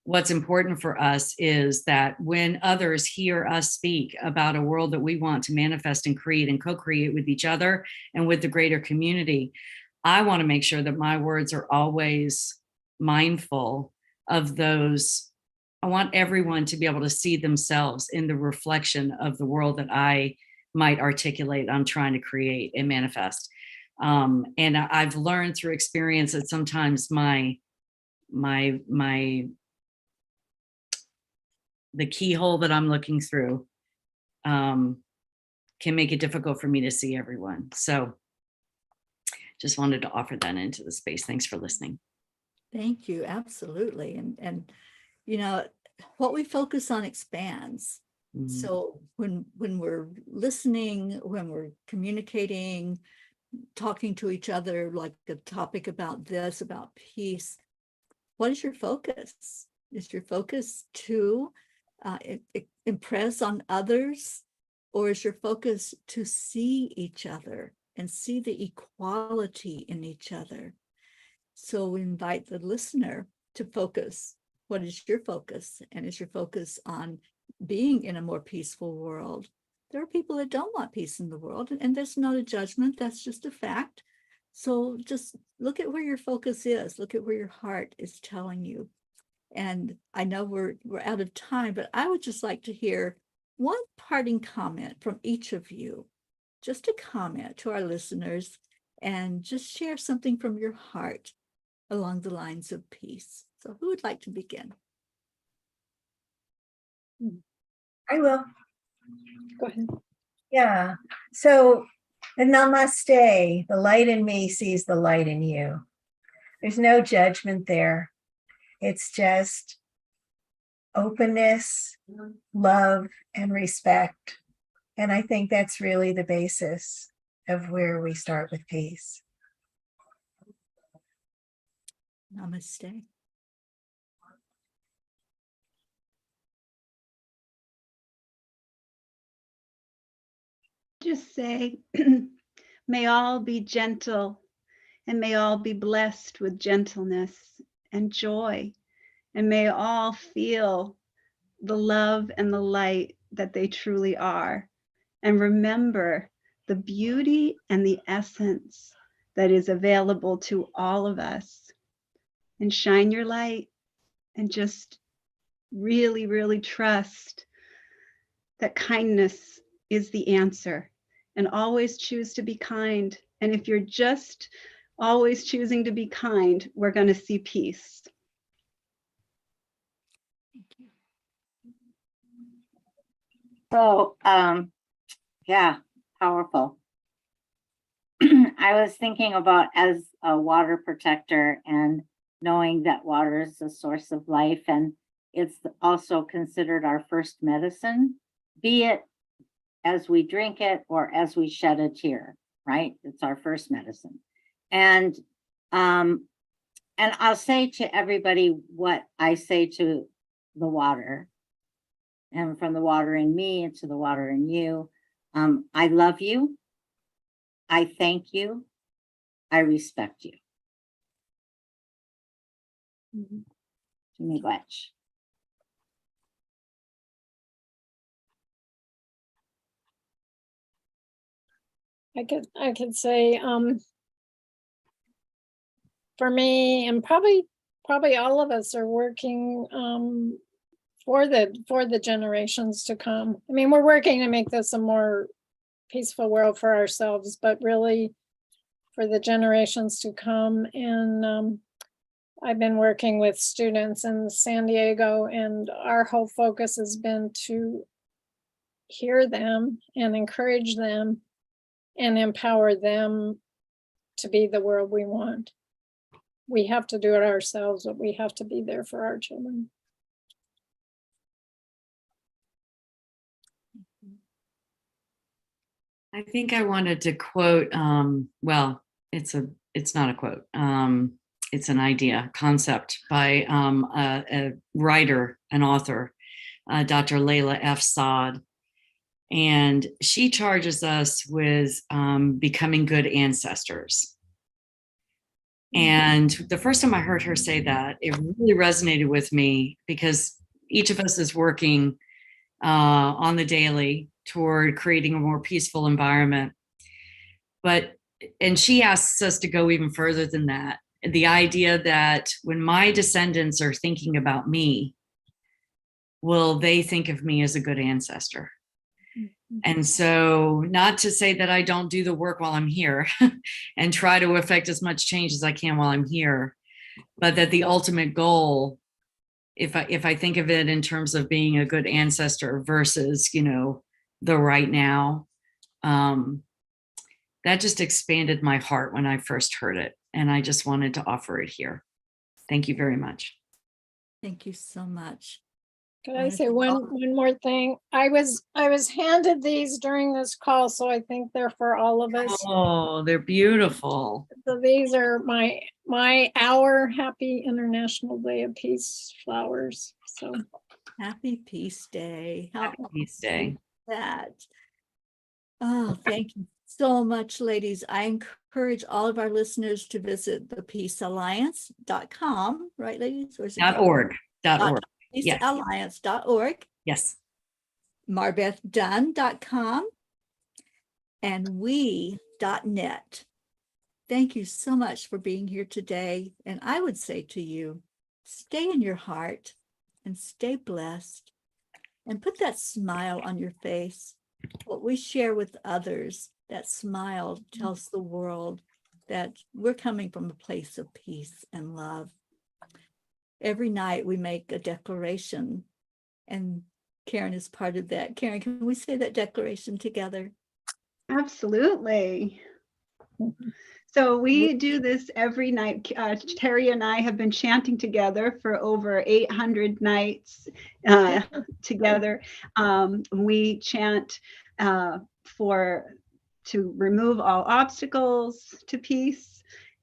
S3: what's important for us is that when others hear us speak about a world that we want to manifest and create and co-create with each other and with the greater community, I want to make sure that my words are always mindful of those. I want everyone to be able to see themselves in the reflection of the world that I might articulate I'm trying to create and manifest. And I've learned through experience that sometimes the keyhole that I'm looking through can make it difficult for me to see everyone. So just wanted to offer that into the space. Thanks for listening.
S1: Thank you. Absolutely. And you know, what we focus on expands. Mm-hmm. So when we're listening, when we're communicating, talking to each other, like the topic about this, about peace, what is your focus? Is your focus to impress on others, or is your focus to see each other and see the equality in each other? So we invite the listener to focus. What is your focus? And is your focus on being in a more peaceful world? There are people that don't want peace in the world, and there's not a judgment. That's just a fact. So just look at where your focus is. Look at where your heart is telling you. And I know we're out of time, but I would just like to hear one parting comment from each of you, just a comment to our listeners, and just share something from your heart along the lines of peace. So who would like to begin?
S6: I will.
S4: Go ahead.
S6: Yeah. So the namaste, the light in me sees the light in you. There's no judgment there. It's just openness, love, and respect. And I think that's really the basis of where we start with peace.
S1: Namaste.
S5: Just say, may all be gentle, and may all be blessed with gentleness and joy, and may all feel the love and the light that they truly are, and remember the beauty and the essence that is available to all of us, and shine your light, and just really, really trust that kindness is the answer, and always choose to be kind. And if you're just always choosing to be kind, we're going to see peace.
S1: Thank you.
S7: So, yeah, powerful. I was thinking about as a water protector and knowing that water is the source of life, and it's also considered our first medicine. be it as we drink it or as we shed a tear, right? It's our first medicine. And I'll say to everybody what I say to the water, and from the water in me into the water in you. I love you. I thank you. I respect you. Miigwech.
S4: I could say, for me, and probably all of us are working for the generations to come. I mean, we're working to make this a more peaceful world for ourselves, but really for the generations to come. And I've been working with students in San Diego, and our whole focus has been to hear them and encourage them and empower them to be the world we want. We have to do it ourselves, but we have to be there for our children.
S3: I think I wanted to quote, well, it's not a quote. It's an idea, concept by a writer, an author, Dr. Layla F. Saad. And she charges us with becoming good ancestors. And the first time I heard her say that, it really resonated with me, because each of us is working on the daily toward creating a more peaceful environment. And she asks us to go even further than that. The idea that when my descendants are thinking about me, will they think of me as a good ancestor? And so, not to say that I don't do the work while I'm here and try to affect as much change as I can while I'm here, but that the ultimate goal, if I think of it in terms of being a good ancestor versus, the right now, that just expanded my heart when I first heard it. And I just wanted to offer it here. Thank you very much.
S1: Thank you so much.
S4: Could I say one more thing? I was handed these during this call, so I think they're for all of us.
S3: Oh, they're beautiful.
S4: So these are our Happy International Day of Peace flowers. So
S1: Happy Peace Day.
S3: Happy Peace Day.
S1: That. Oh, thank you so much, ladies. I encourage all of our listeners to visit thepeacealliance.com, right, ladies? Or is it
S3: .org.
S1: peacealliance.org.
S3: Yes.
S1: MarBethDunn.com and we.net. Thank you so much for being here today. And I would say to you, stay in your heart and stay blessed and put that smile on your face. What we share with others, that smile tells the world that we're coming from a place of peace and love. Every night we make a declaration, and Karen is part of that. Karen, can we say that declaration together?
S5: Absolutely. So we do this every night. Teri and I have been chanting together for over 800 nights together. We chant to remove all obstacles to peace.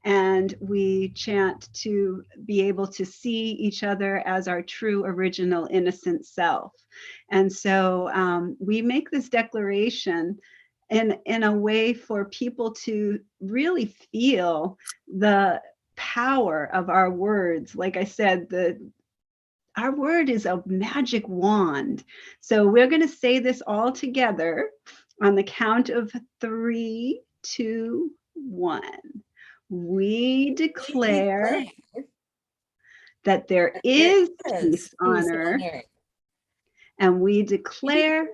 S5: And we chant to be able to see each other as our true, original, innocent self. And so we make this declaration in a way for people to really feel the power of our words. Like I said, our word is a magic wand. So we're going to say this all together on the count of 3, 2, 1. We declare that there is peace on earth, and we declare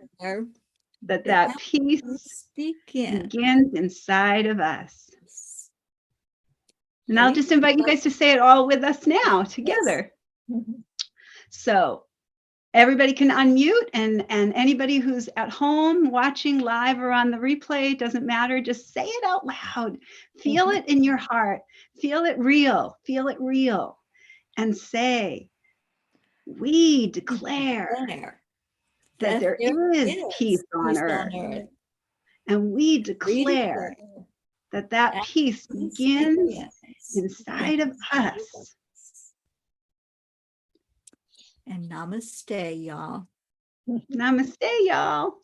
S5: that peace begins inside of us. And I'll just invite you guys to say it all with us now together. So everybody can unmute, and anybody who's at home watching live or on the replay, doesn't matter, just say it out loud. Feel it in your heart. Feel it real. And say, we declare that there is peace on earth. And we declare that peace begins inside of us.
S1: And namaste, y'all.
S5: Namaste, y'all.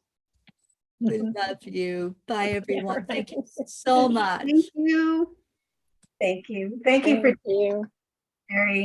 S1: We love you. Bye, everyone. Thank you so much.
S5: Thank you.
S6: Thank you. Thank you for
S4: you.
S6: sharing.